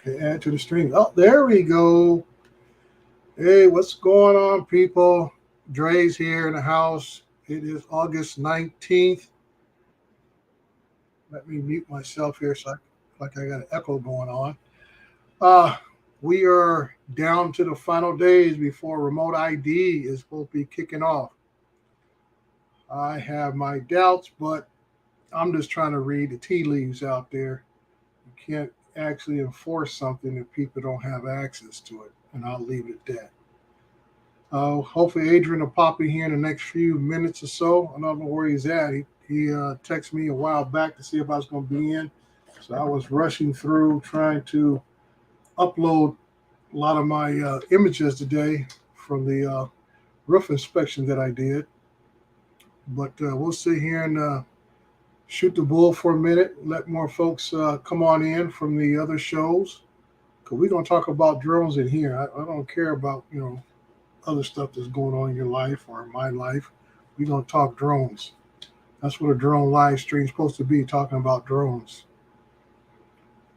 Okay, add to the stream. Oh, there we go. Hey, what's going on, people? Dre's here in the house. It is August 19th. Let me mute myself here so like I got an echo going on. Uh, we are down to the final days before remote ID is supposed to be kicking off. I have my doubts, but I'm just trying to read the tea leaves out there. You can't actually enforce something if people don't have access to it, and I'll leave it at that. Hopefully, Adrian will pop in here in the next few minutes or so. I don't know where he's at. He texted me a while back to see if I was going to be in. So I was rushing through trying to upload a lot of my images today from the roof inspection that I did. But we'll sit here and shoot the bull for a minute, let more folks come on in from the other shows. Because we're going to talk about drones in here. I don't care about, other stuff that's going on in your life or in my life. We're going to talk drones. That's what a drone live stream is supposed to be, talking about drones.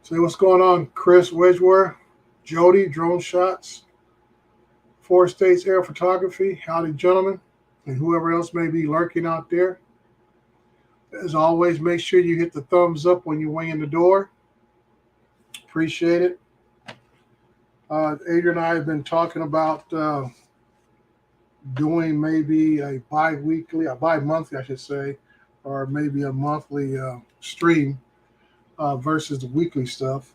So what's going on, Chris Wedgeworth, Jody, Drone Shots, Four States Air Photography, howdy gentlemen, and whoever else may be lurking out there. As always, make sure you hit the thumbs up when you weigh in the door. Appreciate it. Adrian and I have been talking about doing maybe a bi-monthly, I should say, or maybe a monthly stream versus the weekly stuff.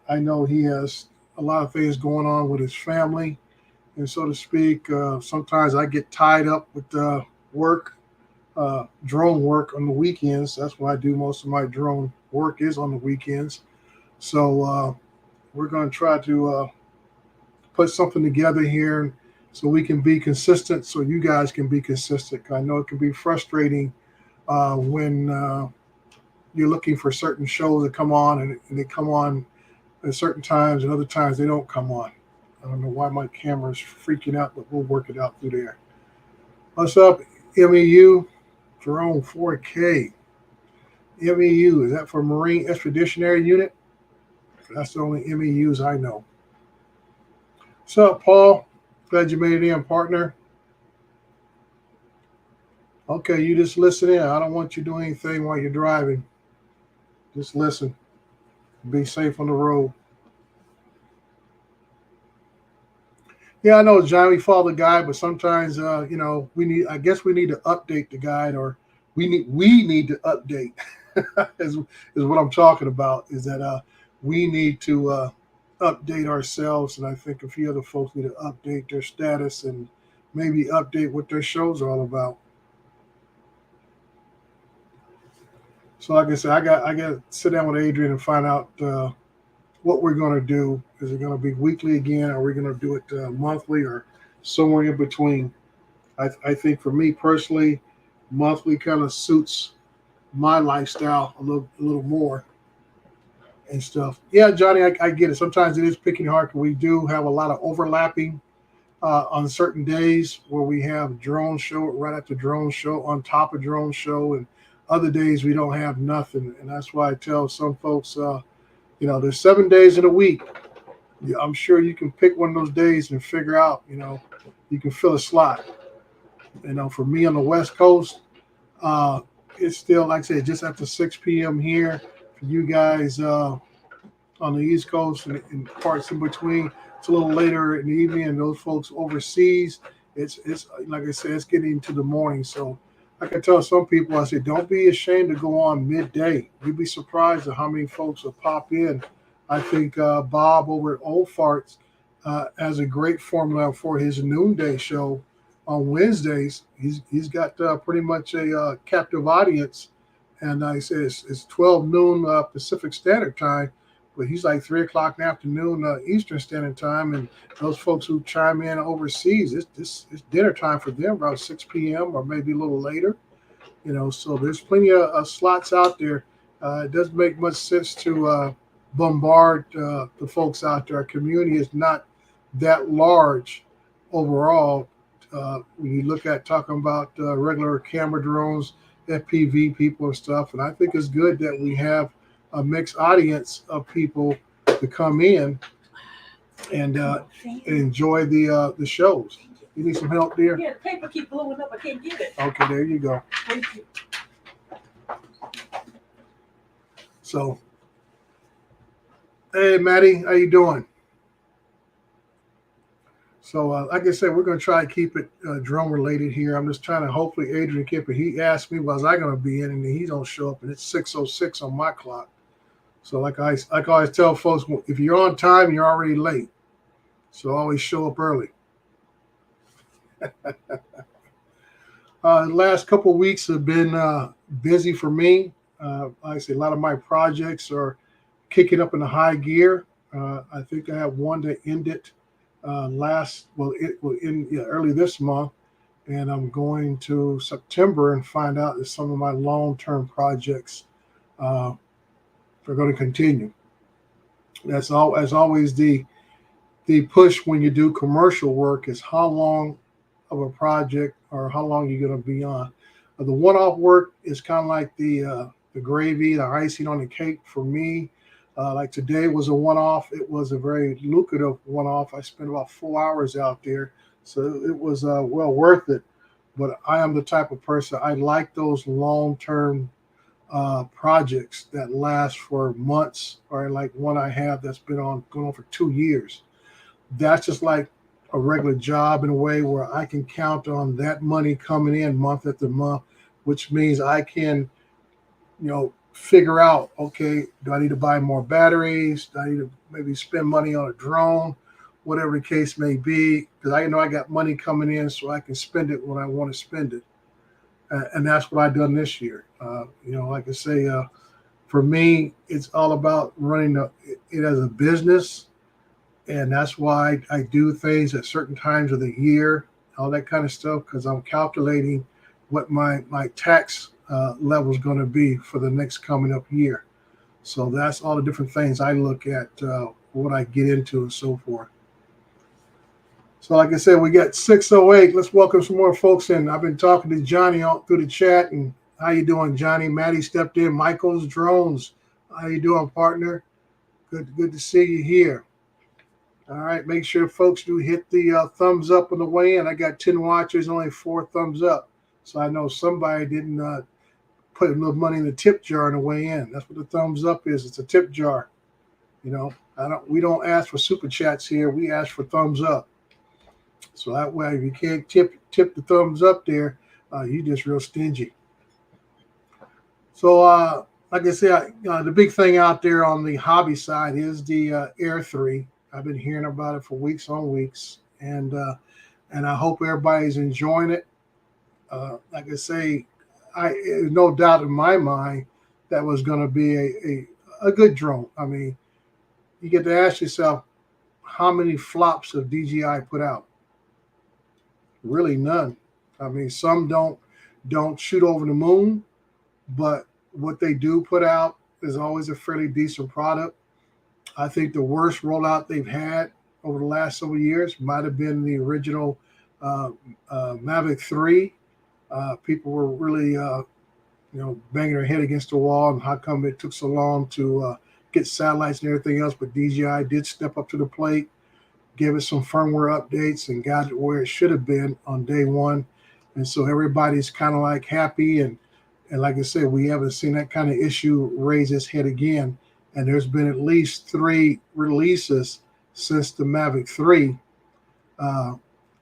I know he has a lot of things going on with his family, and so to speak. Sometimes I get tied up with work, drone work on the weekends. That's why I do most of my drone work is on the weekends. So we're going to try to put something together here so we can be consistent, so you guys can be consistent. I know it can be frustrating when you're looking for certain shows that come on and they come on at certain times and other times they don't come on. I don't know why my camera's freaking out, but we'll work it out through there. What's up, MEU? Drone 4K. MEU, is that for Marine Expeditionary Unit? That's the only MEUs I know. What's up, Paul? Glad you made it in, partner. Okay, you just listen in. I don't want you doing anything while you're driving. Just listen. Be safe on the road. Yeah, I know, John. We follow the guide, but sometimes, we need. I guess we need to update the guide, or we need to update. is what I'm talking about. Is that we need to update ourselves, and I think a few other folks need to update their status and maybe update what their shows are all about. So, like I said, I got to sit down with Adrian and find out what we're going to do. Is it going to be weekly again? Or are we going to do it monthly or somewhere in between? I think for me personally, monthly kind of suits my lifestyle a little more and stuff. Yeah, Johnny, I get it. Sometimes it is picking hard because we do have a lot of overlapping on certain days where we have drone show right after drone show on top of drone show, and other days we don't have nothing. And that's why I tell some folks, there's 7 days in a week. I'm sure you can pick one of those days and figure out, you can fill a slot. For me on the West Coast, it's still, like I said, just after 6 p.m. here. For you guys on the East Coast and parts in between, it's a little later in the evening. And those folks overseas, it's like I said, it's getting into the morning. So I can tell some people, I say, don't be ashamed to go on midday. You'd be surprised at how many folks will pop in. I think Bob over at Old Farts has a great formula for his noonday show on Wednesdays. He's got pretty much a captive audience, and I say it's 12 noon Pacific Standard Time, but he's like 3 o'clock in the afternoon Eastern Standard Time, and those folks who chime in overseas, it's dinner time for them around 6 p.m. or maybe a little later. So there's plenty of slots out there. It doesn't make much sense to bombard the folks out there. Our community is not that large overall. When you look at talking about regular camera drones, FPV people and stuff, and I think it's good that we have a mixed audience of people to come in and enjoy the shows. You need some help there? Yeah, the paper keep blowing up. I can't get it. Okay, there you go. Thank you. So, hey, Maddie, how you doing? So, like I said, we're going to try to keep it drone related here. I'm just trying to hopefully Adrian Kipper. He asked me, was I going to be in, and he don't show up, and it's 6:06 on my clock. So, like I always tell folks, if you're on time, you're already late. So always show up early. The last couple of weeks have been busy for me. Like I say, a lot of my projects are kicking up in the high gear. I think I have one that ended early this month, and I'm going to September and find out that some of my long-term projects are going to continue. That's always the push when you do commercial work is how long of a project or how long you're going to be on. The one-off work is kind of like the gravy, the icing on the cake for me. Like today was a one-off. It was a very lucrative one-off. I spent about 4 hours out there, so it was well worth it. But I am the type of person, I like those long-term projects that last for months, or like one I have that's been going on for 2 years. That's just like a regular job in a way where I can count on that money coming in month after month, which means I can, figure out, okay, do I need to buy more batteries? Do I need to maybe spend money on a drone? Whatever the case may be, because I know I got money coming in so I can spend it when I want to spend it. And that's what I've done this year. Like I say, for me, it's all about running it as a business. And that's why I do things at certain times of the year, all that kind of stuff, because I'm calculating what my tax level is going to be for the next coming up year. So that's all the different things I look at, what I get into and so forth. So like I said, we got 6:08. Let's welcome some more folks in. I've been talking to Johnny all through the chat. And how you doing, Johnny? Maddie stepped in. Michael's Drones. How you doing, partner? Good to see you here. All right, make sure folks do hit the thumbs up on the way in. I got 10 watchers, only 4 thumbs up. So I know somebody didn't put enough money in the tip jar on the way in. That's what the thumbs up is. It's a tip jar. We don't ask for super chats here. We ask for thumbs up. So that way, if you can't tip the thumbs up there, you just real stingy. So like I said, the big thing out there on the hobby side is the Air 3. I've been hearing about it for weeks on weeks, and I hope everybody's enjoying it. Like I say, there's no doubt in my mind that was going to be a good drone. I mean, you get to ask yourself, how many flops have DJI put out? Really none. I mean, some don't shoot over the moon, but what they do put out is always a fairly decent product. I think the worst rollout they've had over the last several years might have been the original Mavic 3. People were really, banging their head against the wall, and how come it took so long to get satellites and everything else. But DJI did step up to the plate, give it some firmware updates, and got it where it should have been on day one. And so everybody's kind of like happy. And like I said, we haven't seen that kind of issue raise its head again. And there's been at least 3 releases since the Mavic 3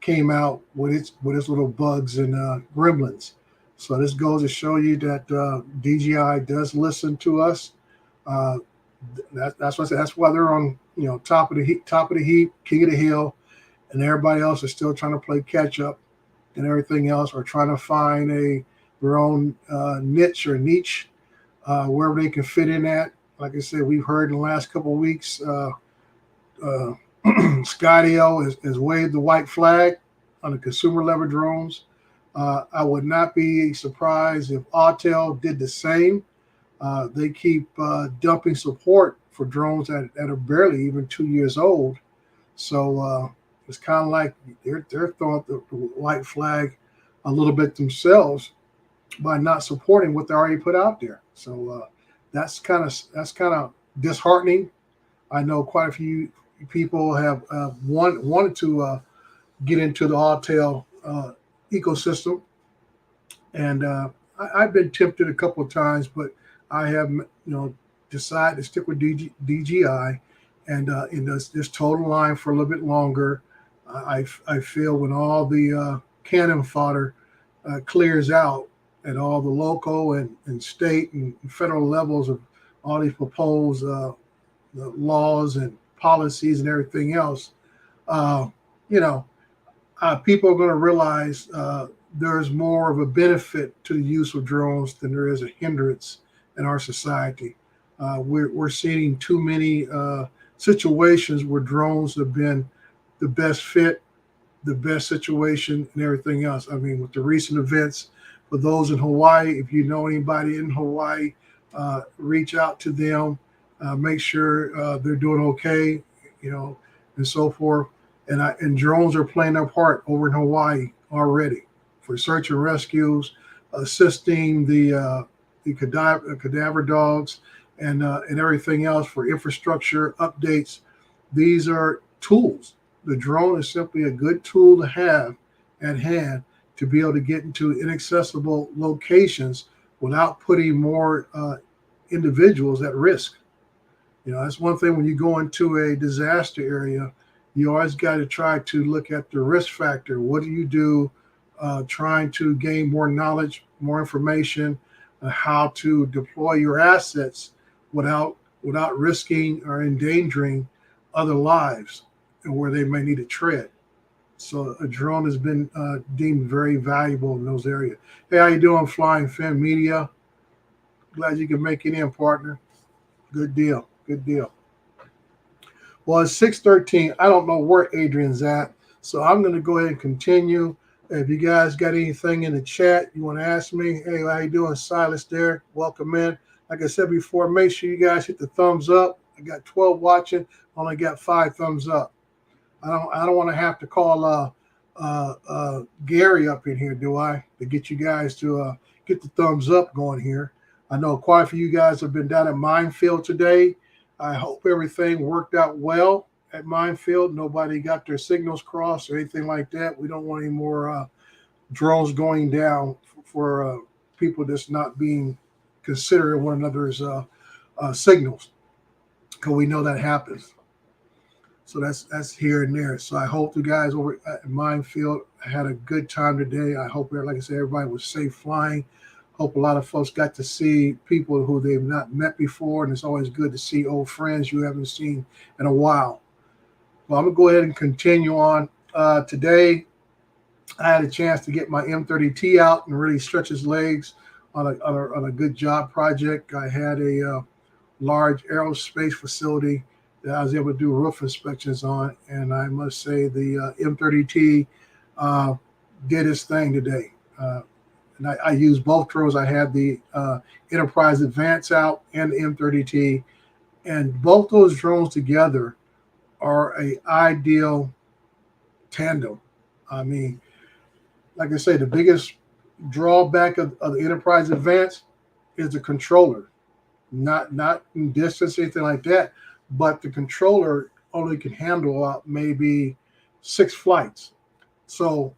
came out with its little bugs and gremlins. So this goes to show you that DJI does listen to us. That's what I said. That's why they're on top of the heap, king of the hill, and everybody else is still trying to play catch up, and everything else, or trying to find their own niche wherever they can fit in at. Like I said, we've heard in the last couple of weeks, Skydio has waved the white flag on the consumer level drones. I would not be surprised if Autel did the same. They keep dumping support for drones that are barely even 2 years old. So it's kind of like they're throwing the white flag a little bit themselves by not supporting what they already put out there. So that's kind of disheartening. I know quite a few people have wanted to get into the Autel ecosystem, and I've been tempted a couple of times, but I have decided to stick with DGI and in this total line for a little bit longer. I feel when all the cannon fodder clears out at all the local and state and federal levels of all these proposed the laws and policies and everything else, uh, you know, people are going to realize there's more of a benefit to the use of drones than there is a hindrance in our society. We're seeing too many situations where drones have been the best fit, the best situation, and everything else. I mean, with the recent events, for those in Hawaii, if you know anybody in Hawaii, reach out to them, make sure they're doing okay, and so forth. And drones are playing their part over in Hawaii already for search and rescues, assisting the cadaver dogs, and everything else for infrastructure updates. These are tools. The drone is simply a good tool to have at hand to be able to get into inaccessible locations without putting more individuals at risk. That's one thing when you go into a disaster area, you always got to try to look at the risk factor. What do you do trying to gain more knowledge, more information on how to deploy your assets without risking or endangering other lives and where they may need to tread. So a drone has been deemed very valuable in those areas. Hey, how you doing, Flying Fin Media? Glad you can make it in, partner. Good deal. Good deal. Well, it's 6:13. I don't know where Adrian's at, so I'm going to go ahead and continue. If you guys got anything in the chat you want to ask me, hey, how you doing, Silas? There, welcome in. Like I said before, make sure you guys hit the thumbs up. I got 12 watching, only got 5 thumbs up. I don't want to have to call Gary up in here, do I, to get you guys to get the thumbs up going here. I know quite a few of you guys have been down at Minefield today. I hope everything worked out well at Minefield. Nobody got their signals crossed or anything like that. We don't want any more drones going down for people that's not being considerate of one another's signals, because we know that happens. So that's here and there. So I hope the guys over at Minefield had a good time today. I hope, like I said, everybody was safe flying. Hope a lot of folks got to see people who they've not met before, and it's always good to see old friends you haven't seen in a while. Well, I'm going to go ahead and continue on. Today, I had a chance to get my M30T out and really stretch his legs on a good job project. I had a large aerospace facility that I was able to do roof inspections on, and I must say the M30T did its thing today. And I used both drones. I had the Enterprise Advance out and the M30T, and both those drones together are an ideal tandem. I mean, like I say, the biggest drawback of the Enterprise Advance is the controller, not in distance or anything like that, but the controller only can handle maybe 6 flights. So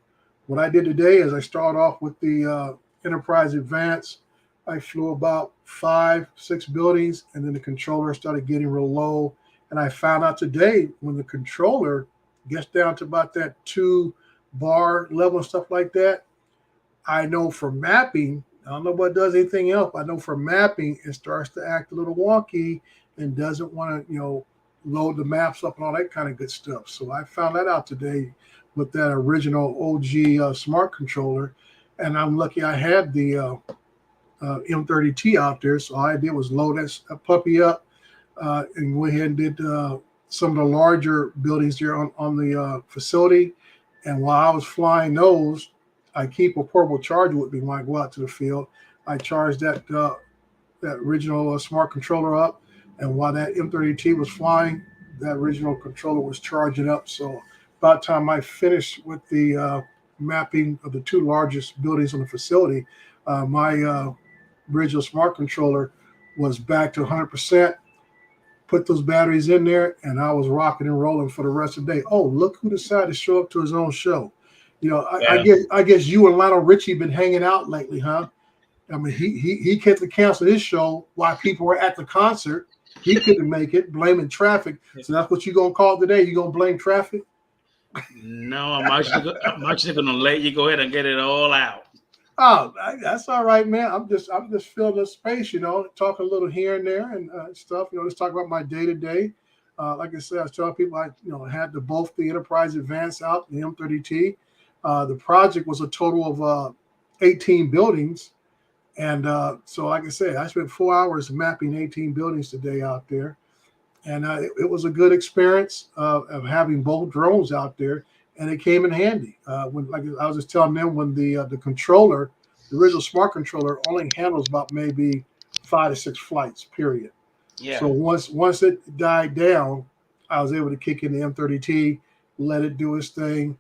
what I did today is I started off with the Enterprise Advance. I flew about 5-6 buildings, and then the controller started getting real low. And I found out today when the controller gets down to about that 2 bar level and stuff like that, I know for mapping, I don't know what does anything else, but I know for mapping, it starts to act a little wonky and doesn't want to, load the maps up and all that kind of good stuff. So I found that out today with that original OG smart controller. And I'm lucky I had the M30T out there. So all I did was load that puppy up and went ahead and did some of the larger buildings there on the facility. And while I was flying those, I keep a portable charger with me when I go out to the field. I charged that original smart controller up. And while that M30T was flying, that original controller was charging up. So about the time I finished with the mapping of the 2 largest buildings on the facility, my original smart controller was back to 100%. put those batteries in there, and I was rocking and rolling for the rest of the day. Oh, look who decided to show up to his own show. You know, I guess you and Lionel Richie been hanging out lately, huh? I mean, he had to cancel his show while people were at the concert. He couldn't make it, blaming traffic. So that's what you gonna call today? You gonna blame traffic? No, I'm actually gonna let you go ahead and get it all out. Oh, that's all right, man. I'm just filling the space, you know, talk a little here and there and stuff. You know, let's talk about my day to day. Like I said, I was telling people I had both the Enterprise Advance out, the M30T. The project was a total of 18 buildings, and so like I said, I spent 4 hours mapping 18 buildings today out there, and it was a good experience of having both drones out there. And it came in handy. When, like I was just telling them, when the controller, the original smart controller, only handles about maybe 5 to 6 flights, period. Yeah. So once it died down, I was able to kick in the M30T, let it do its thing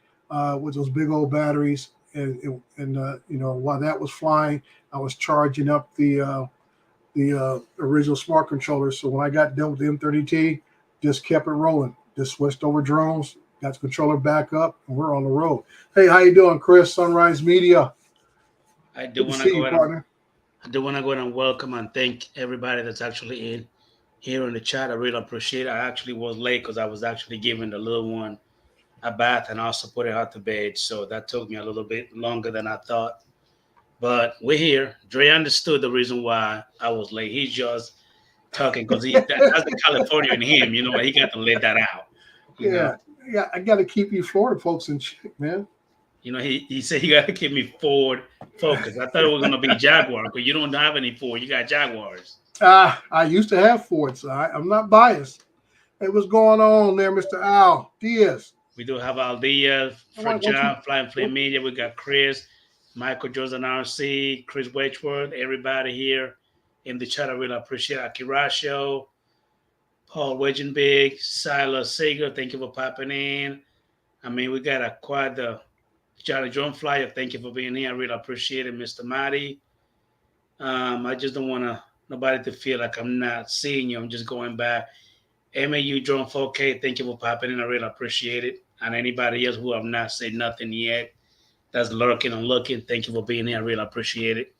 with those big old batteries, and while that was flying, I was charging up the original smart controller. So when I got done with the M30T, just kept it rolling. Just switched over drones. Got the controller back up, and we're on the road. Hey, how you doing, Chris? Sunrise Media. I do want to go ahead and welcome and thank everybody that's actually in here in the chat. I really appreciate it. I actually was late because I was actually giving the little one a bath and also put it out to bed. So that took me a little bit longer than I thought. But we're here. Dre understood the reason why I was late. He's just talking because that's the California in him. You know, he got to let that out. You know? Yeah, I got to keep you Florida folks in check, man. You know, he said you got to keep me forward focused. I thought it was going to be Jaguar, but you don't have any Ford. You got Jaguars. I used to have Fords. So I'm not biased. Hey, what's going on there, Mr. Al Diaz? We do have Al Diaz, Fred John, Flying Flame Media. We got Chris, Michael Johnson, RC, Chris Wedgeworth, everybody here in the chat. I really appreciate Akira Show. Paul Wedgenbig, Silas Sager, thank you for popping in. I mean, we got quite the Johnny Drone Flyer. Thank you for being here. I really appreciate it, Mr. Marty. I just don't want nobody to feel like I'm not seeing you. I'm just going back. MAU Drone 4K, thank you for popping in. I really appreciate it. And anybody else who have not said nothing yet, that's lurking and looking, thank you for being here. I really appreciate it.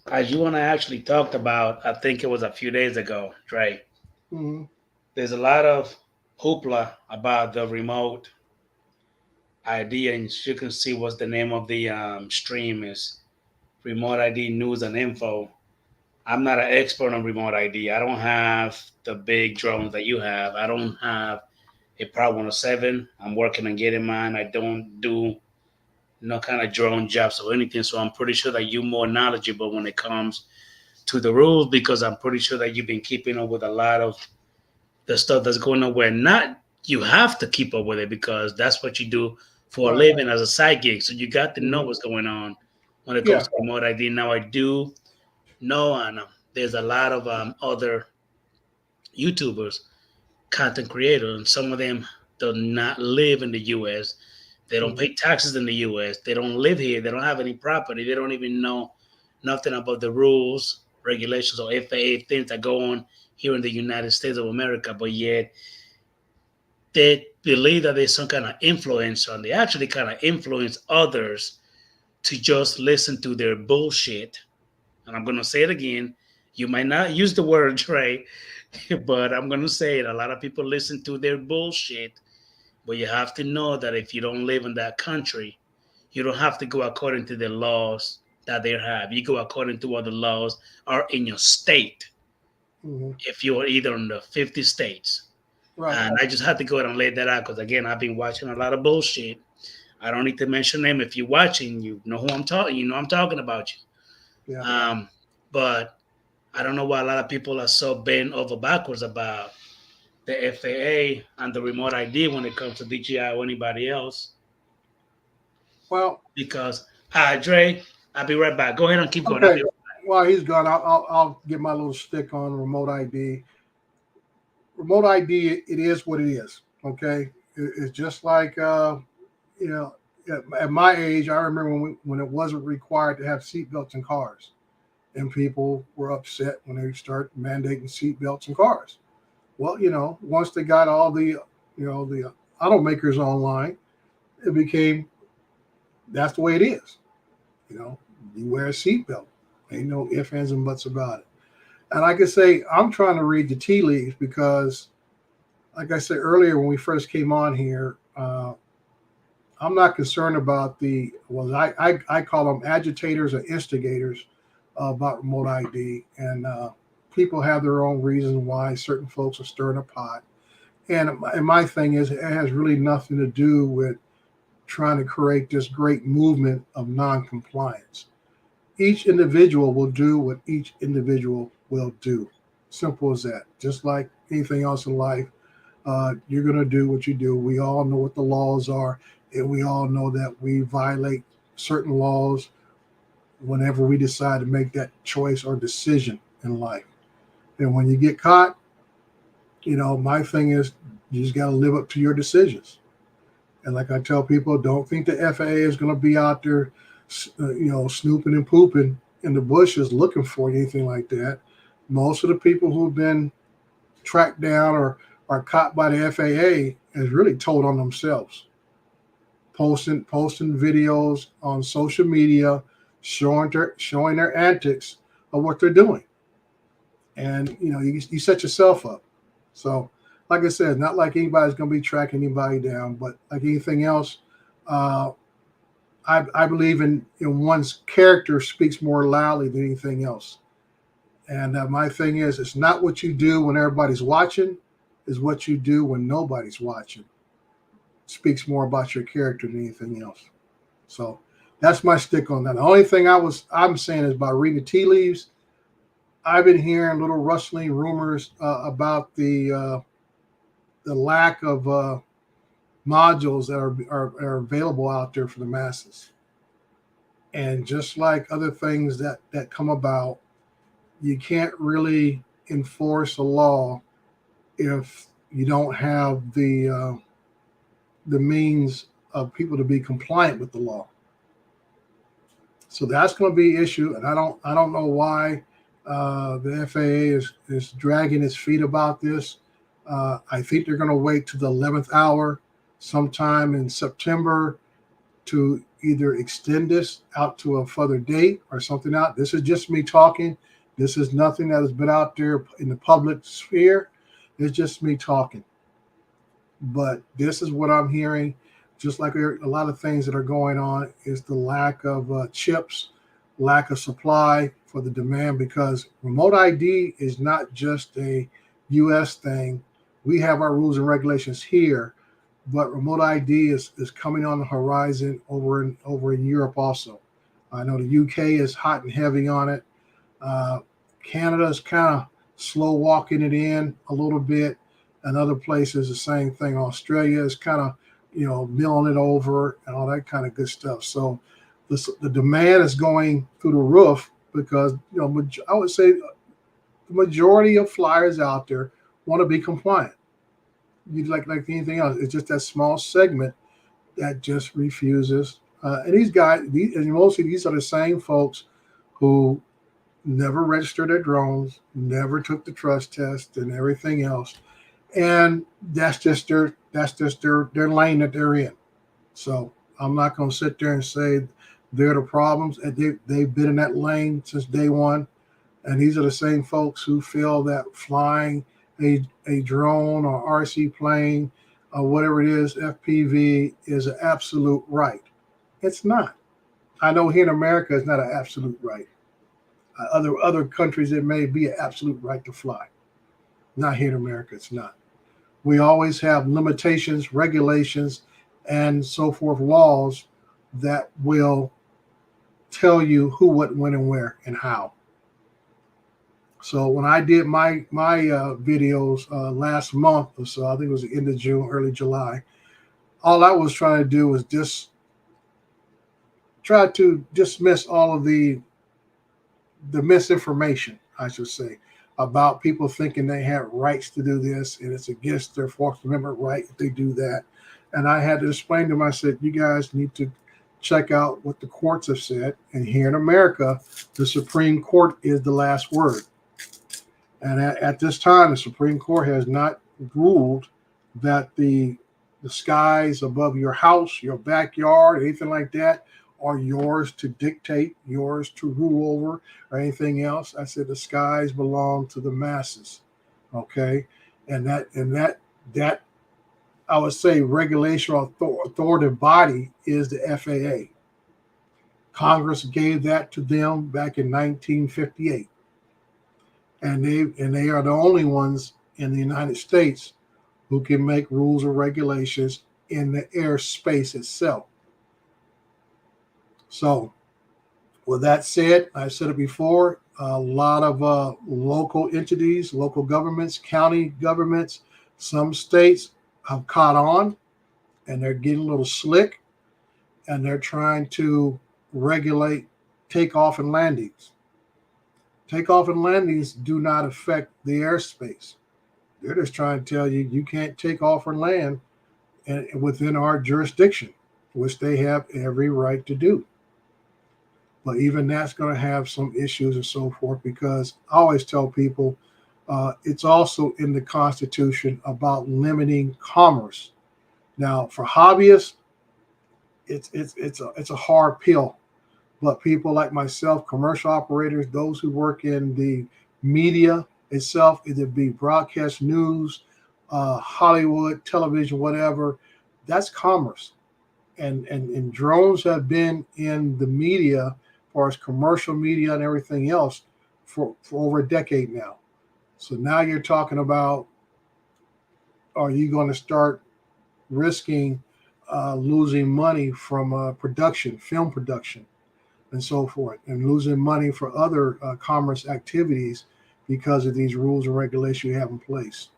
As you and I actually talked about, I think it was a few days ago, Dre. Mm-hmm. There's a lot of hoopla about the remote ID, and you can see what's the name of the stream is Remote ID News and Info. I'm not an expert on remote ID. I don't have the big drones that you have. I don't have a Pro 107. I'm working on getting mine. I don't do no kind of drone jobs or anything. So I'm pretty sure that you're more knowledgeable when it comes to the rules, because I'm pretty sure that you've been keeping up with a lot of the stuff that's going on where not you have to keep up with it because that's what you do for a living as a side gig. So you got to know what's going on when it comes to remote ID. Now I do know, and there's a lot of other YouTubers, content creators, and some of them do not live in the U.S. They don't pay taxes in the U.S. They don't live here. They don't have any property. They don't even know nothing about the rules, regulations, or FAA things that go on here in the United States of America. But yet they believe that there's some kind of influence, and they actually kind of influence others to just listen to their bullshit. And I'm going to say it again. You might not use the word, Trey, but I'm going to say it. A lot of people listen to their bullshit. But you have to know that if you don't live in that country, you don't have to go according to the laws that they have. You go according to what the laws are in your state. If you are either in the 50 states. Right. And I just had to go ahead and lay that out because, again, I've been watching a lot of bullshit. I don't need to mention them. If you're watching, you know who I'm talking. You know I'm talking about you. Yeah. But I don't know why a lot of people are so bent over backwards about the FAA and the remote ID when it comes to DJI or anybody else. Well, because Dre, I'll be right back. Go ahead and keep going. Okay. While he's gone, I'll get my little stick on remote ID. Remote ID, it is what it is. Okay, it's just like at my age, I remember when it wasn't required to have seatbelts in cars, and people were upset when they started mandating seatbelts in cars. Well, once they got all the the automakers online, it became that's the way it is. You wear a seatbelt. Ain't no ifs, ands, and buts about it. And like I say, I'm trying to read the tea leaves because, like I said earlier when we first came on here, I'm not concerned about I call them agitators or instigators about remote ID. And people have their own reasons why certain folks are stirring a pot. And my thing is, it has really nothing to do with trying to create this great movement of non-compliance. Each individual will do what each individual will do. Simple as that. Just like anything else in life, you're going to do what you do. We all know what the laws are, and we all know that we violate certain laws whenever we decide to make that choice or decision in life. And when you get caught, my thing is you just got to live up to your decisions. And like I tell people, don't think the FAA is going to be out there, snooping and pooping in the bushes looking for you, anything like that. Most of the people who've been tracked down or are caught by the FAA is really told on themselves. Posting videos on social media, showing their antics of what they're doing. And, you set yourself up. So, like I said, not like anybody's going to be tracking anybody down, but like anything else, I believe in one's character speaks more loudly than anything else. And my thing is, it's not what you do when everybody's watching, it's what you do when nobody's watching. It speaks more about your character than anything else. So that's my stick on that. The only thing I'm saying is about reading the tea leaves. I've been hearing little rustling rumors about the lack of modules that are available out there for the masses. And just like other things that come about, you can't really enforce a law if you don't have the means of people to be compliant with the law. So that's going to be an issue, and I don't know why the FAA is dragging its feet about this. I think they're going to wait to the 11th hour, sometime in September, to either extend this out to a further date or something out. This is just me talking. This is nothing that has been out there in the public sphere. It's just me talking. But this is what I'm hearing. Just like a lot of things that are going on is the lack of chips, lack of supply for the demand, because remote ID is not just a U.S. thing. We have our rules and regulations here, but remote ID is coming on the horizon over in Europe also. I know the UK is hot and heavy on it. Canada is kind of slow walking it in a little bit, and other places the same thing. Australia is kind of milling it over and all that kind of good stuff. So the demand is going through the roof because I would say the majority of flyers out there want to be compliant. You like anything else, it's just that small segment that just refuses. And these guys, and mostly these are the same folks who never registered their drones, never took the trust test and everything else. And that's just their lane that they're in. So I'm not going to sit there and say they're the problems. They've been in that lane since day one. And these are the same folks who feel that flying a drone or RC plane or whatever it is, FPV, is an absolute right. It's not. I know here in America it's not an absolute right. Other countries it may be an absolute right to fly. Not here in America, it's not. We always have limitations, regulations, and so forth, laws that will tell you who, what, when, and where, and how. So when I did my videos last month or so, I think it was the end of June, early July, all I was trying to do was just try to dismiss all of the misinformation, I should say, about people thinking they have rights to do this and it's against their Fourth Amendment right if they do that. And I had to explain to them, I said, you guys need to check out what the courts have said. And here in America, the Supreme Court is the last word. And at this time, the Supreme Court has not ruled that the skies above your house, your backyard, anything like that, are yours to dictate, yours to rule over, or anything else. I said the skies belong to the masses. Okay, and that I would say regulation or authoritative body is the FAA. Congress gave that to them back in 1958. And they are the only ones in the United States who can make rules or regulations in the airspace itself. So, with that said, I've said it before, a lot of local entities, local governments, county governments, some states have caught on, and they're getting a little slick, and they're trying to regulate takeoff and landings. Takeoff and landings do not affect the airspace. They're just trying to tell you you can't take off or land within our jurisdiction, which they have every right to do. But even that's going to have some issues and so forth, because I always tell people it's also in the Constitution about limiting commerce. Now, for hobbyists, it's a hard pill. But people like myself, commercial operators, those who work in the media itself, either be broadcast news, Hollywood, television, whatever, that's commerce. And drones have been in the media, as far as commercial media and everything else, for over a decade now. So now you're talking about, are you going to start risking losing money from production, film production, and so forth, and losing money for other commerce activities because of these rules and regulations you have in place?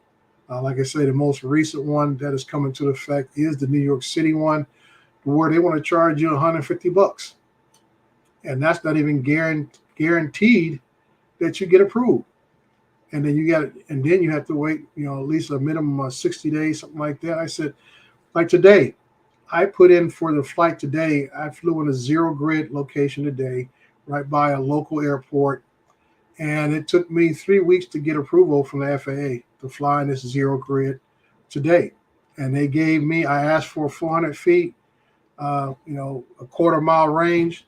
Like I say, the most recent one that is coming to effect is the New York City one, where they want to charge you $150, and that's not even guaranteed that you get approved. And then you have to wait, at least a minimum of 60 days, something like that. I said, like today, I put in for the flight today. I flew in a zero grid location today, right by a local airport. And it took me 3 weeks to get approval from the FAA to fly in this zero grid today. And they gave me, I asked for 400 feet, a quarter-mile range.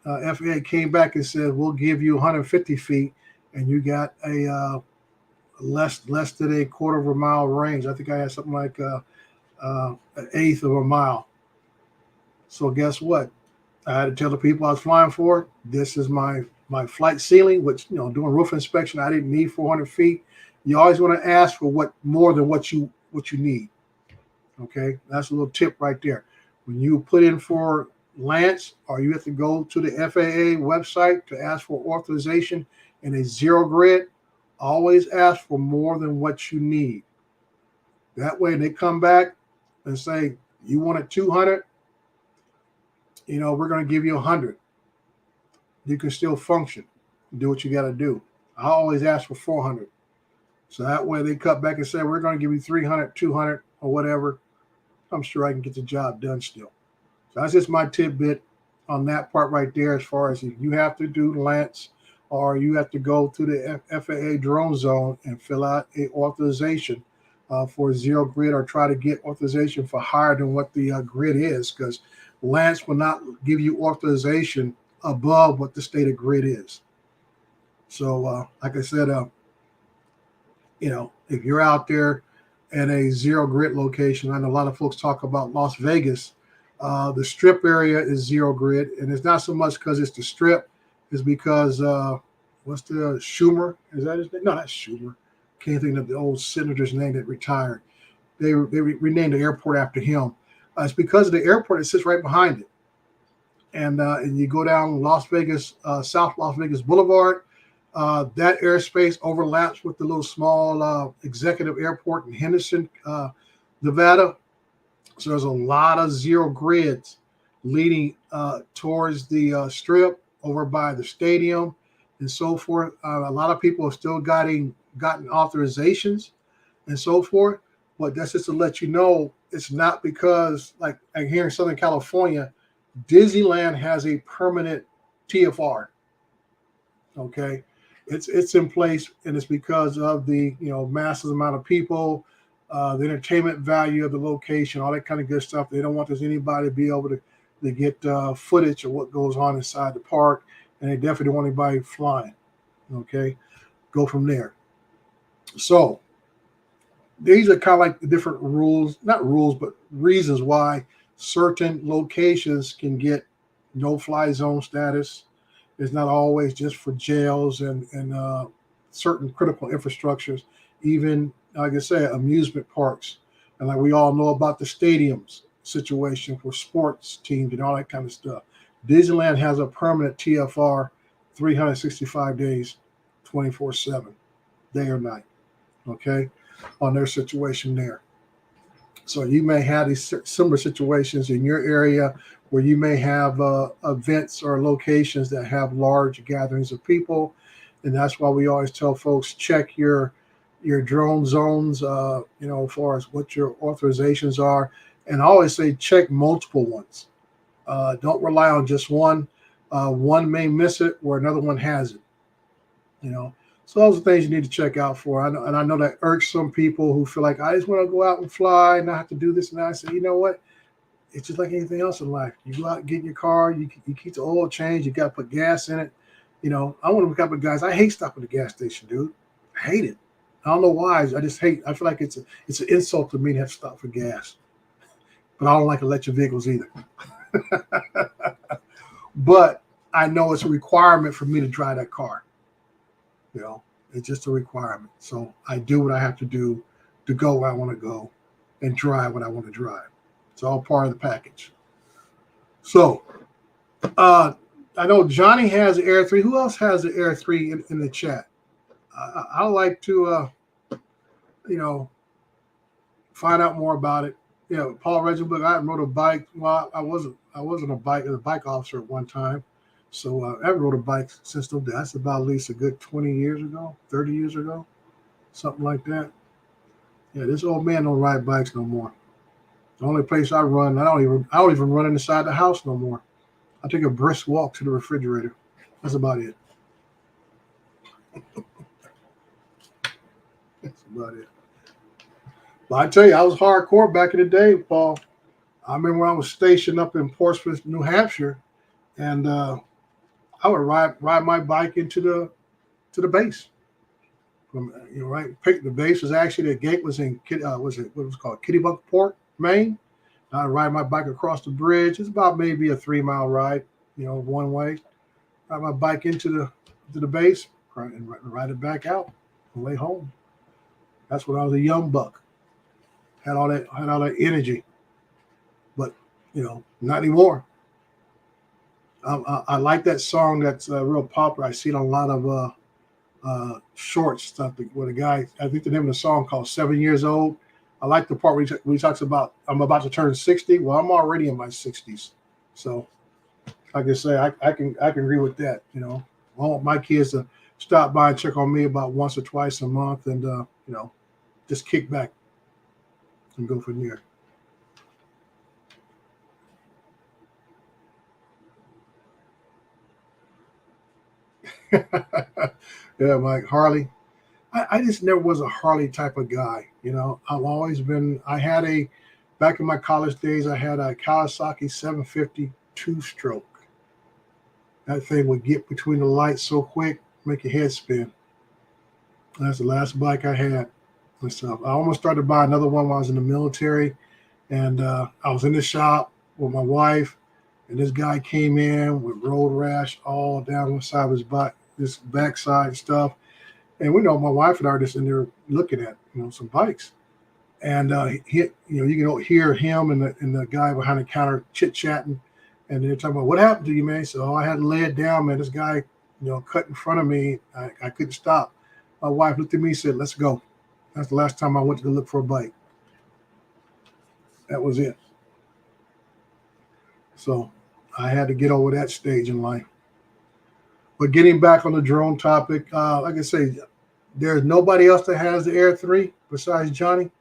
FAA came back and said, we'll give you 150 feet, and you got a less than a quarter of a mile range. I think I had something like an eighth of a mile. So guess what? I had to tell the people I was flying for, this is my flight ceiling, which, doing roof inspection, I didn't need 400 feet. You always want to ask for more than what you need. Okay, that's a little tip right there. When you put in for Lance, or you have to go to the FAA website to ask for authorization in a zero grid, always ask for more than what you need. That way they come back and say, you wanted 200, we're going to give you 100. You can still function, do what you got to do. I always ask for 400. So that way they cut back and say, we're going to give you 300, 200, or whatever. I'm sure I can get the job done still. So that's just my tidbit on that part right there, as far as if you have to do Lance, or you have to go to the FAA drone zone and fill out a authorization for zero grid, or try to get authorization for higher than what the grid is, because Lance will not give you authorization above what the stated grid is. So like I said, if you're out there at a zero grid location, I know a lot of folks talk about Las Vegas. The Strip area is zero grid, and it's not so much because it's the Strip, it's because what's the Schumer? Is that his name? No, not Schumer. Can't think of the old senator's name that retired. They renamed the airport after him. It's because of the airport that sits right behind it. And you go down Las Vegas, South Las Vegas Boulevard, that airspace overlaps with the little small executive airport in Henderson, Nevada. So there's a lot of zero grids leading towards the Strip over by the stadium and so forth. A lot of people have still gotten authorizations and so forth. But that's just to let you know, it's not because, like here in Southern California, Disneyland has a permanent TFR. Okay, it's in place, and it's because of the massive amount of people, the entertainment value of the location, all that kind of good stuff. They don't want anybody to be able to get footage of what goes on inside the park, and they definitely don't want anybody flying. Okay, go from there. So these are kind of like the different rules, not rules, but reasons why certain locations can get no-fly zone status. It's not always just for jails and certain critical infrastructures, even, like I said, amusement parks. And like we all know about the stadiums situation for sports teams and all that kind of stuff. Disneyland has a permanent TFR 365 days, 24/7, day or night, okay, on their situation there. So you may have these similar situations in your area where you may have events or locations that have large gatherings of people. And that's why we always tell folks, check your drone zones, as far as what your authorizations are. And I always say check multiple ones. Don't rely on just one. One may miss it where another one has it. So those are things you need to check out for. I know that irks some people who feel like, I just want to go out and fly and not have to do this and that. I say, you know what? It's just like anything else in life. You go out and get in your car, you keep the oil change, you got to put gas in it. I want to look up with guys. I hate stopping at the gas station, dude. I hate it. I don't know why. I just hate. I feel like it's an insult to me to have to stop for gas. But I don't like electric vehicles either. But I know it's a requirement for me to drive that car. It's just a requirement. So I do what I have to do to go where I want to go and drive what I want to drive. It's all part of the package. So I know Johnny has the Air 3. Who else has the Air 3 in the chat? I like to, find out more about it. Paul Reginald, I rode a bike. Well, I wasn't a bike officer at one time. So I rode a bike since those days. That's about at least a good 20 years ago, 30 years ago, something like that. Yeah, this old man don't ride bikes no more. The only place I run, I don't even run inside the house no more. I take a brisk walk to the refrigerator. That's about it. That's about it. But I tell you, I was hardcore back in the day, Paul. I remember when I was stationed up in Portsmouth, New Hampshire, and I would ride my bike into the base. From pick the base was actually, the gate was in what was called Kittybunkport, Maine. I'd ride my bike across the bridge. It's about maybe a 3-mile ride, one way. Ride my bike into the base and ride it back out on the way home. That's when I was a young buck. Had all that energy, but not anymore. I like that song that's real popular. I see it on a lot of short stuff with a guy. I think the name of the song called 7 Years Old. I like the part where he talks about, I'm about to turn 60. Well, I'm already in my 60s. So like I say, I can agree with that. I want my kids to stop by and check on me about once or twice a month and, just kick back and go from there. Yeah, Mike, Harley. I just never was a Harley type of guy. I've always been, back in my college days, I had a Kawasaki 750 2-stroke. That thing would get between the lights so quick, make your head spin. That's the last bike I had myself. I almost started to buy another one while I was in the military. And I was in the shop with my wife, and this guy came in with road rash all down one side of his back, this backside stuff. And we know my wife and I are just in there looking at, some bikes. And you can hear him and the guy behind the counter chit-chatting. And they're talking about, what happened to you, man? So I had to lay it down, man. This guy, cut in front of me. I couldn't stop. My wife looked at me and said, let's go. That's the last time I went to go look for a bike. That was it. So I had to get over that stage in life. But getting back on the drone topic, like I say, there's nobody else that has the Air 3 besides Johnny.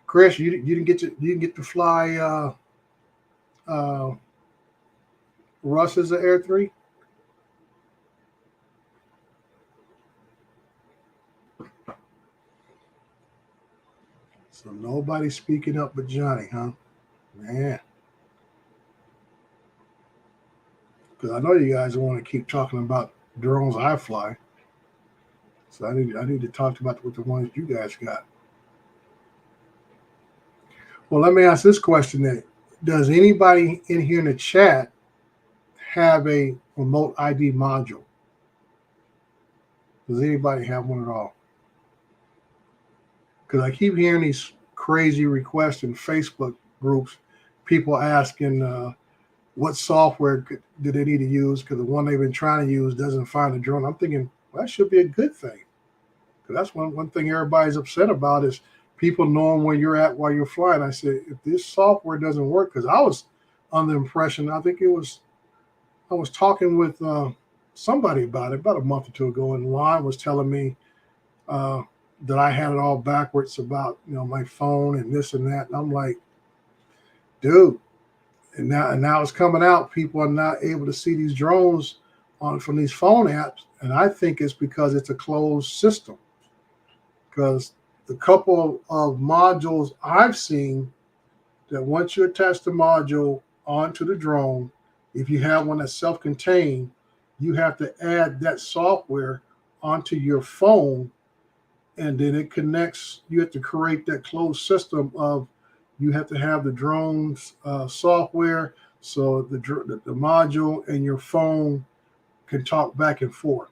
Chris, you didn't get to fly Russ is an Air 3? So nobody speaking up but Johnny, huh? Man. Because I know you guys want to keep talking about drones I fly. So I need to talk about with the ones you guys got. Well, let me ask this question then. Does anybody in here in the chat have a remote ID module? Does anybody have one at all? Because I keep hearing these crazy requests in Facebook groups, people asking what software do they need to use because the one they've been trying to use doesn't find the drone. I'm thinking, well, that should be a good thing. Because that's one thing everybody's upset about is people knowing where you're at while you're flying. I said, if this software doesn't work, because I was under the impression, I was talking with somebody about it about a month or two ago, and Lon was telling me that I had it all backwards about my phone and this and that, and I'm like, dude, and now it's coming out. People are not able to see these drones from these phone apps, and I think it's because it's a closed system. Because the couple of modules I've seen that once you attach the module onto the drone, if you have one that's self-contained, you have to add that software onto your phone, and then it connects. You have to create that closed system of you have to have the drone's software so the module and your phone can talk back and forth.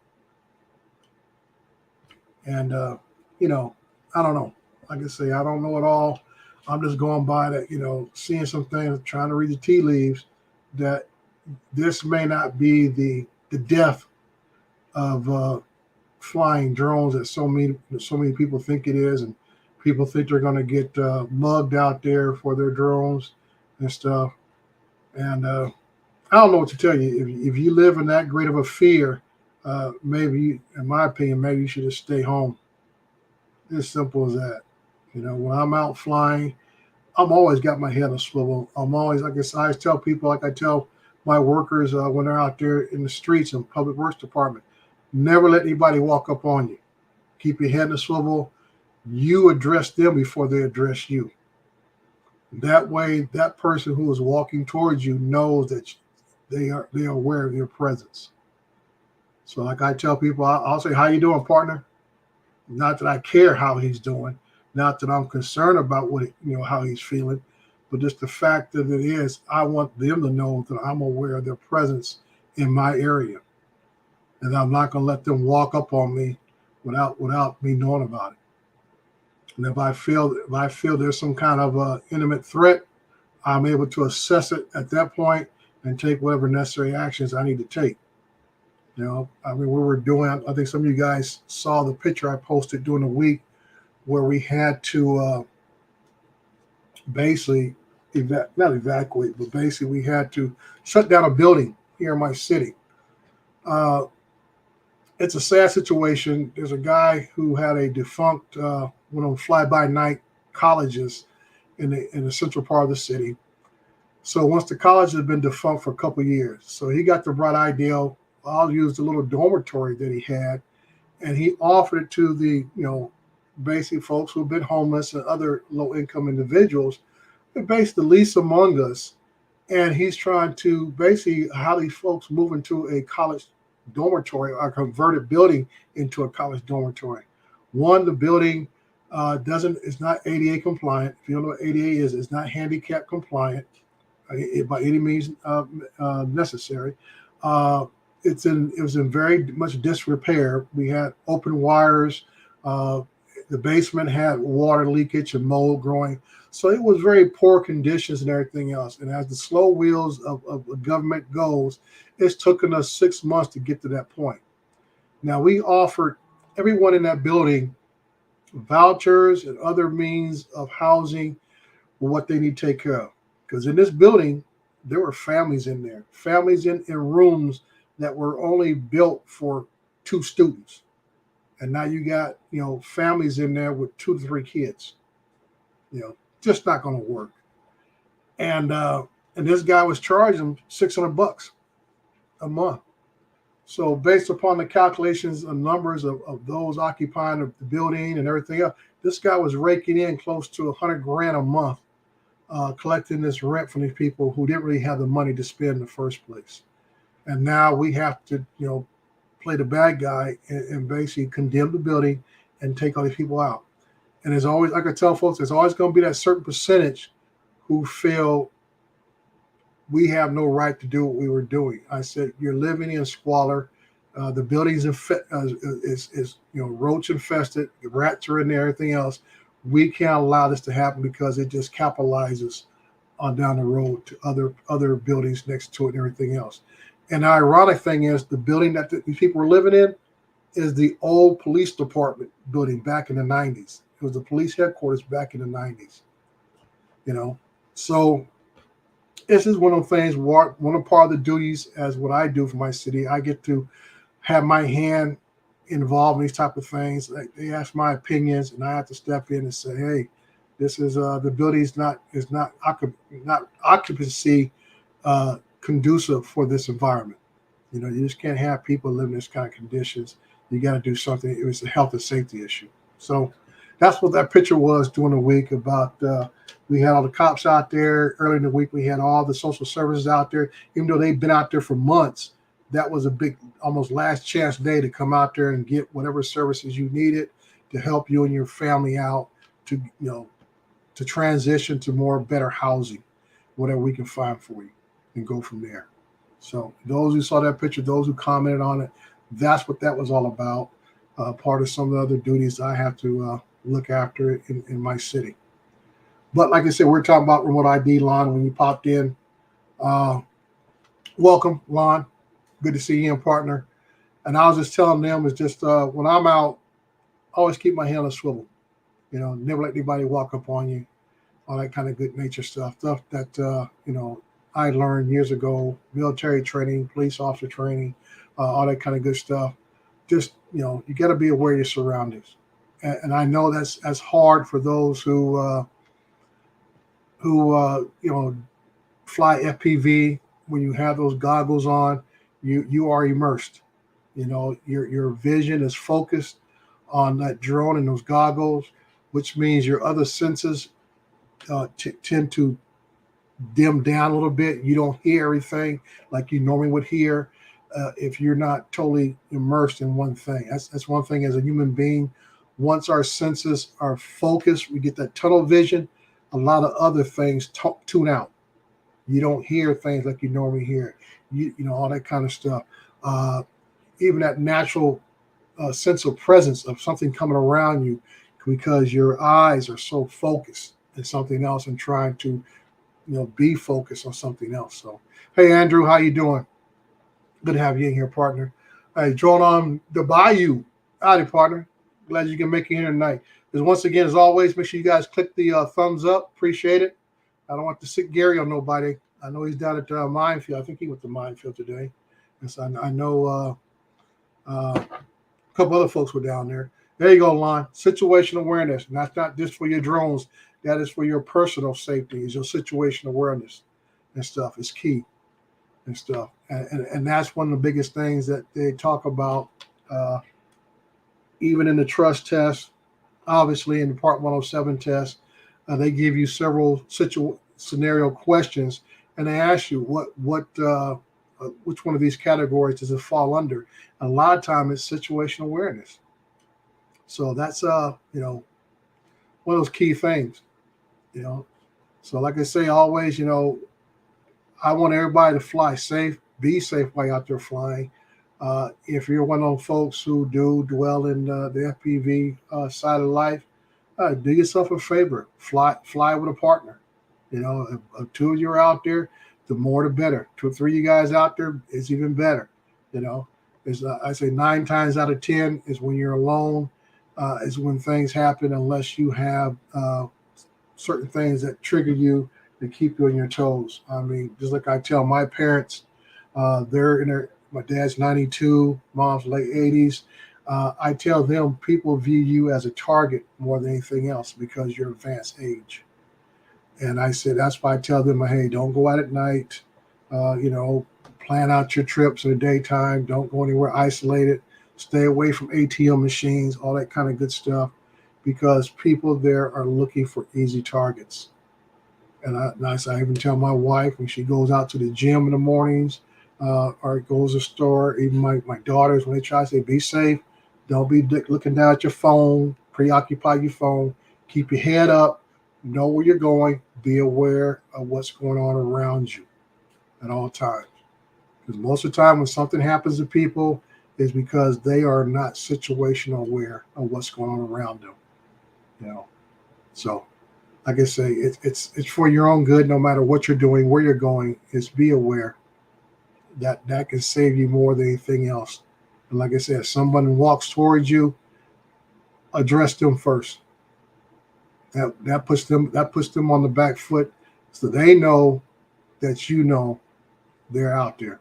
And I don't know. Like I say, I don't know it all. I'm just going by that, seeing some things, trying to read the tea leaves, that this may not be the death of flying drones that so many people think it is, and people think they're going to get mugged out there for their drones and stuff. And I don't know what to tell you. If you live in that great of a fear, maybe, in my opinion, maybe you should just stay home. As simple as that. When I'm out flying, I'm always got my head on a swivel. I'm always, like I tell people, like I tell my workers when they're out there in the streets in public works department, never let anybody walk up on you. Keep your head in a swivel. You address them before they address you. That way, that person who is walking towards you knows that they are aware of your presence. So like I tell people, I'll say, how you doing, partner? Not that I care how he's doing, not that I'm concerned about how he's feeling, but just the fact that it is, I want them to know that I'm aware of their presence in my area, and I'm not going to let them walk up on me without me knowing about it. And if I feel there's some kind of intimate threat, I'm able to assess it at that point and take whatever necessary actions I need to take. We were doing, I think some of you guys saw the picture I posted during the week where we had to basically not evacuate, but basically we had to shut down a building here in my city. It's a sad situation. There's a guy who had a defunct one of fly-by-night colleges in the central part of the city. So once the college had been defunct for a couple of years, so he got the bright idea, I'll use the little dormitory that he had, and he offered it to the basic folks who have been homeless and other low-income individuals, and basically the least among us. And he's trying to basically how these folks move into a college dormitory or converted building into a college dormitory. One, the building is not ADA compliant. If you don't know what ADA is, it's not handicap compliant by any means necessary. It was in very much disrepair. We had open wires. The basement had water leakage and mold growing. So it was very poor conditions and everything else. And as the slow wheels of government goes, it's taken us 6 months to get to that point. Now, we offered everyone in that building vouchers and other means of housing for what they need to take care of. Because in this building, there were families in there, families in rooms that were only built for 2 students. And now you got, families in there with 2 to 3 kids. Just not going to work. And and this guy was charging $600 a month. So based upon the calculations and numbers of those occupying the building and everything else, this guy was raking in close to $100,000 a month, collecting this rent from these people who didn't really have the money to spend in the first place. And now we have to, play the bad guy and basically condemn the building and take all these people out. And there's always, like I tell folks, there's always going to be that certain percentage who feel we have no right to do what we were doing. I said, you're living in squalor. The building's is roach infested. The rats are in there, everything else. We can't allow this to happen because it just capitalizes on down the road to other buildings next to it and everything else. And the ironic thing is the building that these people were living in is the old police department building back in the 90s. It was the police headquarters back in the 90s. So this is one of the things, one of part of the duties as what I do for my city. I get to have my hand involved in these type of things. They ask my opinions, and I have to step in and say, "Hey, this is the building is not occupancy conducive for this environment. You just can't have people living in this kind of conditions. You got to do something. It was a health and safety issue." So that's what that picture was during the week about. We had all the cops out there early in the week. We had all the social services out there, even though they've been out there for months. That was a big, almost last chance day to come out there and get whatever services you needed to help you and your family out to transition to more better housing, whatever we can find for you, and go from there. So those who saw that picture, those who commented on it, that's what that was all about. Part of some of the other duties I have to look after in my city. But like I said, we're talking about remote ID, Lon, when you popped in. Welcome, Lon. Good to see you, and partner. And I was just telling them, it's just when I'm out, always keep my hand on a swivel. Never let anybody walk up on you. All that kind of good nature stuff that, I learned years ago, military training, police officer training, all that kind of good stuff. Just, you got to be aware of your surroundings. And I know that's hard for those who fly FPV. When you have those goggles on, you are immersed. Your vision is focused on that drone and those goggles, which means your other senses tend to dim down a little bit. You don't hear everything like you normally would hear if you're not totally immersed in one thing. That's one thing as a human being. Once our senses are focused, we get that tunnel vision. A lot of other things tune out. You don't hear things like you normally hear. All that kind of stuff. Even that natural sense of presence of something coming around you, because your eyes are so focused on something else and trying to, be focused on something else. So, hey, Andrew, how you doing? Good to have you in here, partner. Hey, Joel on the Bayou. Howdy, partner. Glad you can make it here tonight. Because once again, as always, make sure you guys click the thumbs up. Appreciate it. I don't want to sick Gary on nobody. I know he's down at Minefield. I think he went to Minefield today. And so I know a couple other folks were down there. There you go, Lon. Situational awareness. And that's not just for your drones. That is for your personal safety. Is your situational awareness and stuff. It's key and stuff. And that's one of the biggest things that they talk about, even in the trust test, obviously in the Part 107 test. They give you several scenario questions, and they ask you which one of these categories does it fall under. And a lot of time it's situational awareness. So that's one of those key things. So like I say always, I want everybody to fly safe, be safe while you're out there flying. If you're one of those folks who do dwell in the FPV side of life, do yourself a favor. Fly with a partner. If two of you are out there, the more the better. 2 or 3 of you guys out there is even better. I say 9 times out of 10 is when you're alone, is when things happen, unless you have certain things that trigger you to keep you on your toes. I mean, just like I tell my parents, my dad's 92, mom's late 80s. I tell them people view you as a target more than anything else because you're advanced age. And I said, that's why I tell them, hey, don't go out at night. You know, plan out your trips in the daytime. Don't go anywhere isolated. Stay away from ATM machines, all that kind of good stuff, because people there are looking for easy targets. And I even tell my wife when she goes out to the gym in the mornings or goes to the store, even my daughters, when they try to say, be safe, don't be looking down at your phone, preoccupy your phone, keep your head up, know where you're going, be aware of what's going on around you at all times. Because most of the time when something happens to people is because they are not situational aware of what's going on around them. You know, so like I say, it's for your own good. No matter what you're doing, where you're going, is be aware that can save you more than anything else. And like I said, if someone walks towards you, address them first. That puts them on the back foot, so they know that you know they're out there.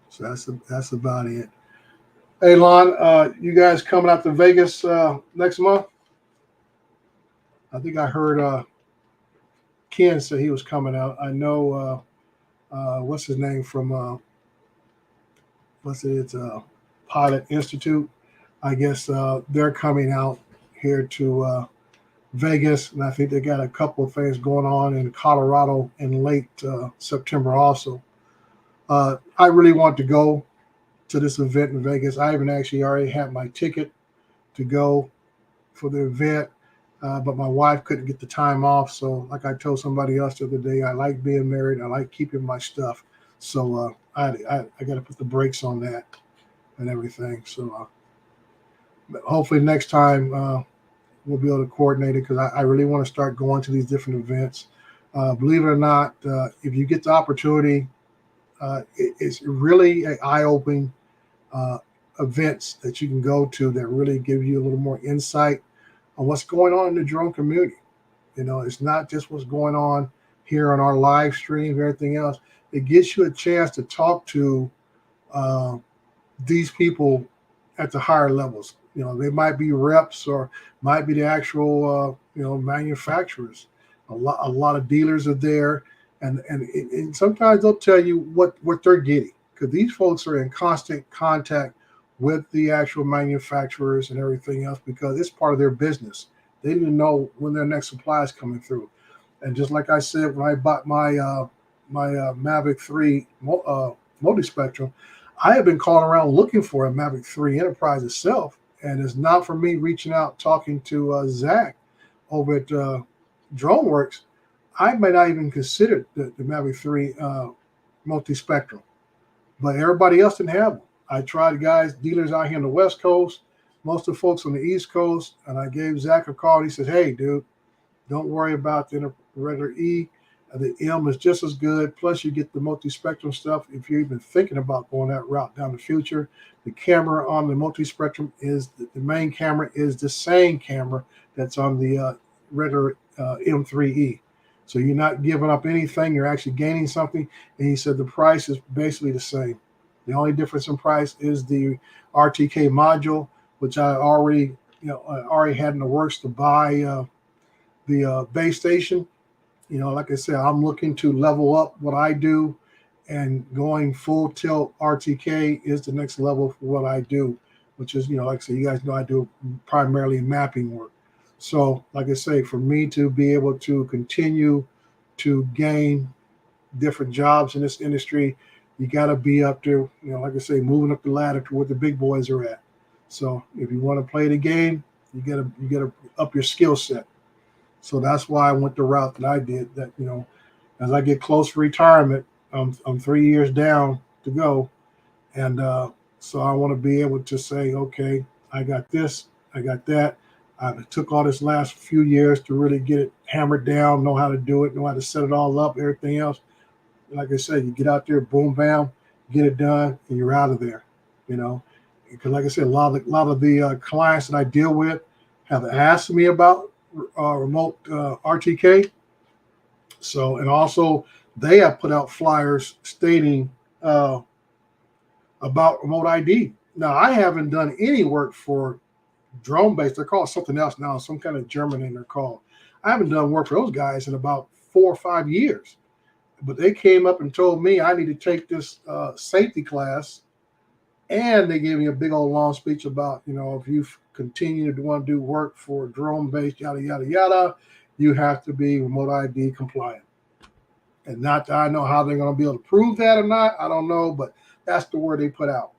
So that's about it. Hey, Lon, you guys coming out to Vegas next month? I think I heard Ken said he was coming out. I know what's his name from it's Pilot Institute. I guess they're coming out here to Vegas, and I think they got a couple of things going on in Colorado in late September also. I really want to go to this event in Vegas. I even actually already had my ticket to go for the event, but my wife couldn't get the time off. So like I told somebody else the other day, I like being married. I like keeping my stuff. So I got to put the brakes on that and everything. So hopefully next time we'll be able to coordinate it, because I really want to start going to these different events. Believe it or not, if you get the opportunity, it's really an eye-opening events that you can go to that really give you a little more insight on what's going on in the drone community. You know, it's not just what's going on here on our live stream and everything else. It gives you a chance to talk to these people at the higher levels. You know, they might be reps or might be the actual, manufacturers. A lot of dealers are there, and sometimes they'll tell you what they're getting, because these folks are in constant contact with the actual manufacturers and everything else, because it's part of their business. They need to know when their next supply is coming through. And just like I said, when I bought my Mavic 3 multi-spectrum, I have been calling around looking for a Mavic 3 Enterprise itself, and it's not for me reaching out talking to Zach over at DroneWorks. I may not even consider the Mavic 3 multi-spectrum, but everybody else didn't have them. I tried dealers out here on the West Coast, most of the folks on the East Coast, and I gave Zach a call. And he said, hey, dude, don't worry about the regular E. The M is just as good. Plus, you get the multi-spectrum stuff if you're even thinking about going that route down the future. The camera on the multi-spectrum is the main camera is the same camera that's on the regular M3E. So you're not giving up anything. You're actually gaining something. And he said the price is basically the same. The only difference in price is the RTK module, which I already had in the works to buy the base station. You know, like I said, I'm looking to level up what I do, and going full tilt RTK is the next level for what I do, which is, like I said, you guys know I do primarily mapping work. So, like I say, for me to be able to continue to gain different jobs in this industry, you got to be up there, like I say, moving up the ladder to where the big boys are at. So if you want to play the game, you gotta up your skill set. So that's why I went the route that I did. That, as I get close to retirement, I'm 3 years down to go, and so I want to be able to say, okay, I got this, I got that. I took all this last few years to really get it hammered down, know how to do it, know how to set it all up, everything else. Like I said, you get out there, boom, bam, get it done, and you're out of there. Because like I said, a lot of the clients that I deal with have asked me about remote RTK. So, and also they have put out flyers stating about remote ID. Now, I haven't done any work for drone based. They're called something else now, some kind of German name they're called. I haven't done work for those guys in about 4 or 5 years. But they came up and told me I need to take this safety class, and they gave me a big old long speech about, if you continue to want to do work for drone based yada yada yada, you have to be remote ID compliant. And not that I know how they're going to be able to prove that or not. I don't know, but that's the word they put out.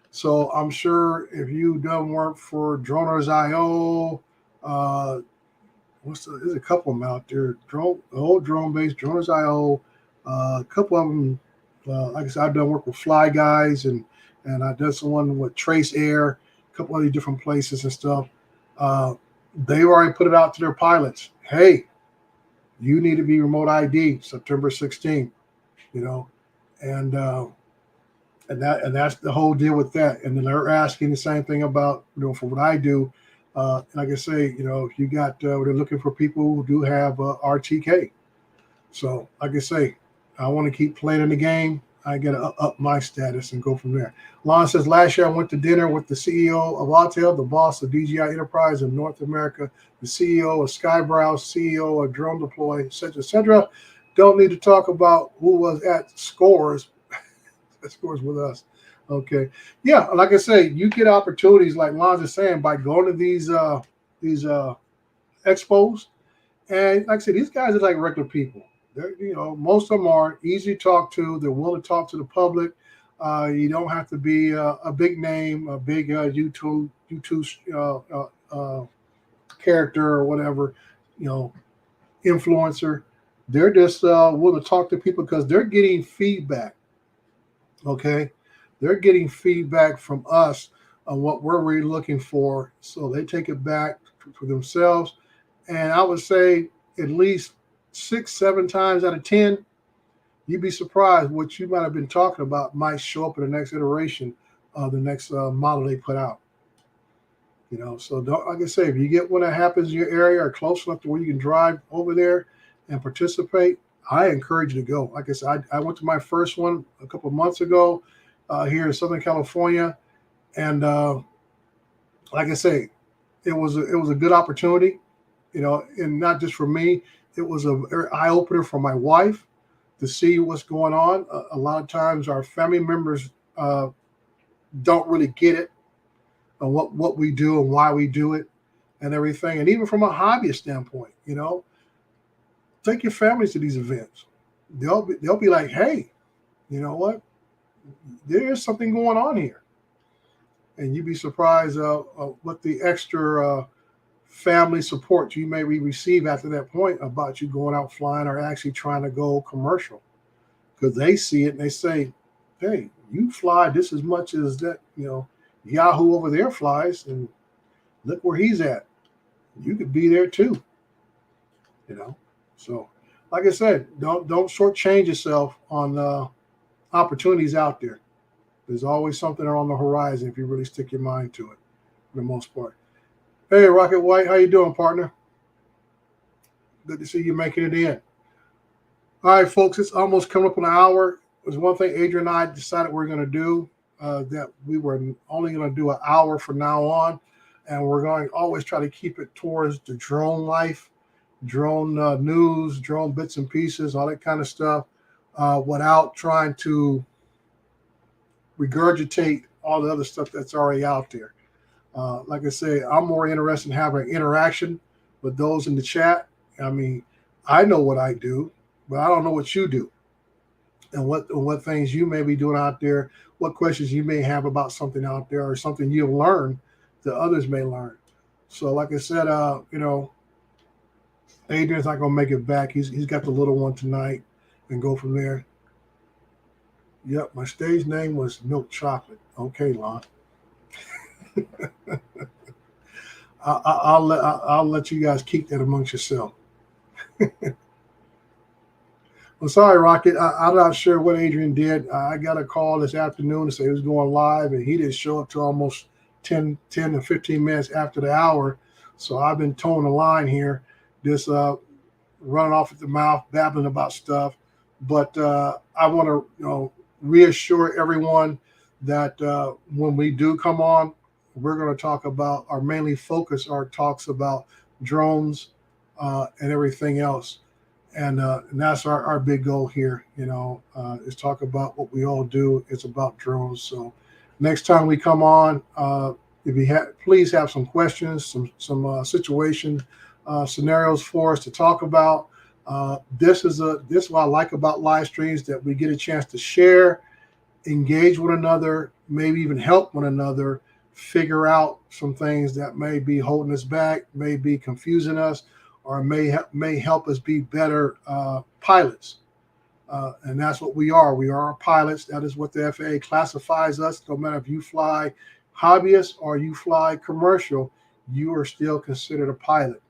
So I'm sure if you done work for Droners.io, there's a couple of them out there. Drone based Droners.io, a couple of them. Like I said, I've done work with Fly Guys, and I've done someone with Trace Air, a couple of these different places and stuff. They've already put it out to their pilots. Hey, you need to be remote ID September 16th, and that's the whole deal with that. And then they're asking the same thing about, for what I do. Like I say, if you got, they're looking for people who do have RTK. So like I say, I want to keep playing in the game. I got to up my status and go from there. Lon says, last year I went to dinner with the CEO of Autel, the boss of DJI Enterprise in North America, the CEO of Skybrowse, CEO of Drone Deploy, et cetera, et cetera. Don't need to talk about who was at Scores. Scores with us. Okay. Yeah, like I say, you get opportunities, like Lon is saying, by going to these expos. And like I said, these guys are like regular people. They're, most of them are easy to talk to. They're willing to talk to the public. You don't have to be a big name, a big YouTube character or whatever, influencer. They're just willing to talk to people because they're getting feedback. Okay, they're getting feedback from us on what we're really looking for, so they take it back for themselves. And I would say at least 6-7 times out of 10, you'd be surprised what you might have been talking about might show up in the next iteration of the next model they put out. So don't, like I say, if you get one that happens in your area or close enough to where you can drive over there and participate, I encourage you to go. Like I said, I went to my first one a couple of months ago here in Southern California, and like I say, it was a good opportunity, and not just for me. It was a very eye opener for my wife to see what's going on. A lot of times, our family members don't really get it, and what we do and why we do it, and everything. And even from a hobbyist standpoint, take your families to these events. They'll be like, hey, you know what? There's something going on here. And you'd be surprised what the extra family support you may receive after that point about you going out flying or actually trying to go commercial. Because they see it and they say, hey, you fly just as much as that, Yahoo over there flies, and look where he's at. You could be there too. So, like I said, don't shortchange yourself on opportunities out there. There's always something on the horizon if you really stick your mind to it, for the most part. Hey, Rocket White, how you doing, partner? Good to see you making it in. All right, folks, it's almost coming up on an hour. There's one thing Adrian and I decided we're going to do, that we were only going to do an hour from now on, and we're going to always try to keep it towards the drone life, drone news, drone bits and pieces, all that kind of stuff, without trying to regurgitate all the other stuff that's already out there. Like I say, I'm more interested in having interaction with those in the chat. I mean, I know what I do, but I don't know what you do, and what things you may be doing out there, what questions you may have about something out there, or something you've learned that others may learn. So like I said, Adrian's not going to make it back. He's got the little one tonight, and go from there. Yep, my stage name was Milk Chocolate. Okay, Lon. I'll let you guys keep that amongst yourself. I'm sorry, Rocket. I'm not sure what Adrian did. I got a call this afternoon to say he was going live, and he didn't show up till almost 10 to 15 minutes after the hour. So I've been towing the line here, just running off at the mouth, babbling about stuff. But I want to, reassure everyone that when we do come on, we're going to talk about, or mainly focus our talks about drones, and everything else. And that's our big goal here, is talk about what we all do. It's about drones. So next time we come on, if you please have some questions, some situation scenarios for us to talk about. This is what I like about live streams, that we get a chance to share, engage one another, maybe even help one another figure out some things that may be holding us back, may be confusing us, or may help us be better pilots. And that's what we are. We are pilots. That is what the FAA classifies us. No matter if you fly hobbyist or you fly commercial, you are still considered a pilot.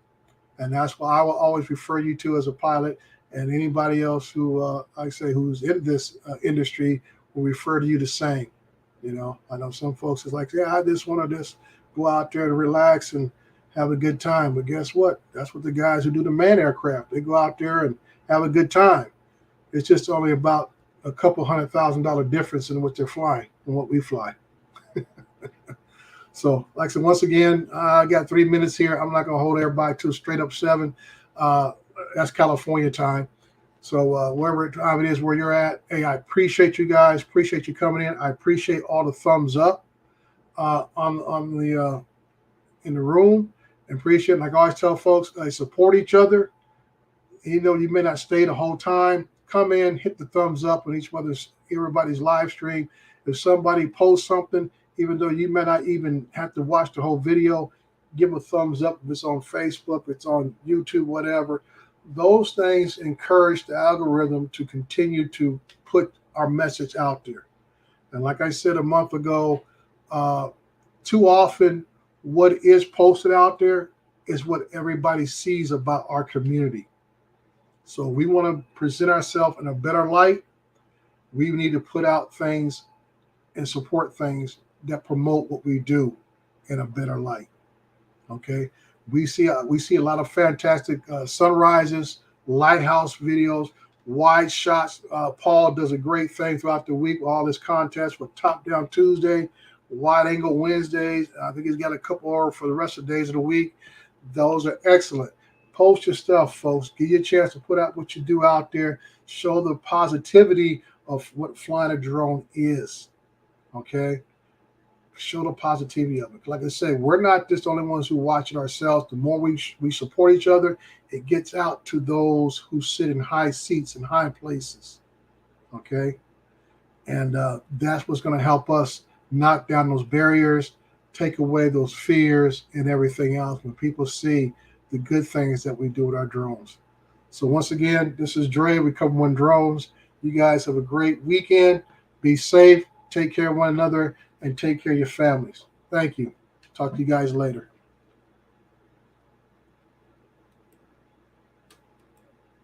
And that's why I will always refer you to as a pilot. And anybody else who, who's in this industry will refer to you the same. I know some folks is like, yeah, I just want to just go out there and relax and have a good time. But guess what? That's what the guys who do the manned aircraft, they go out there and have a good time. It's just only about a couple $100,000 difference in what they're flying and what we fly. So, like I said, once again, I got 3 minutes here. I'm not going to hold everybody to straight up 7. That's California time. So wherever time it is where you're at, hey, I appreciate you guys. Appreciate you coming in. I appreciate all the thumbs up on the in the room. And appreciate it. Like I always tell folks, support each other. Even though you may not stay the whole time, come in, hit the thumbs up on everybody's live stream. If somebody posts something, even though you may not even have to watch the whole video, give a thumbs up. If it's on Facebook, it's on YouTube, whatever. Those things encourage the algorithm to continue to put our message out there. And like I said a month ago, too often what is posted out there is what everybody sees about our community. So we want to present ourselves in a better light. We need to put out things and support things that promote what we do in a better light. Okay. We see a lot of fantastic sunrises, lighthouse videos, wide shots. Paul does a great thing throughout the week with all this contest with Top Down Tuesday, Wide Angle Wednesdays. I think he's got a couple more for the rest of the days of the week. Those are excellent. Post your stuff, folks. Give you a chance to put out what you do out there. Show the positivity of what flying a drone is. Okay? Show the positivity of it. Like I say, we're not just the only ones who watch it ourselves. The more we support each other, it gets out to those who sit in high seats and high places. Okay? And that's what's going to help us knock down those barriers, take away those fears and everything else when people see the good things that we do with our drones. So once again, this is Dre. We Cover One Drones. You guys have a great weekend. Be safe. Take care of one another. And take care of your families. Thank you. Talk to you guys later.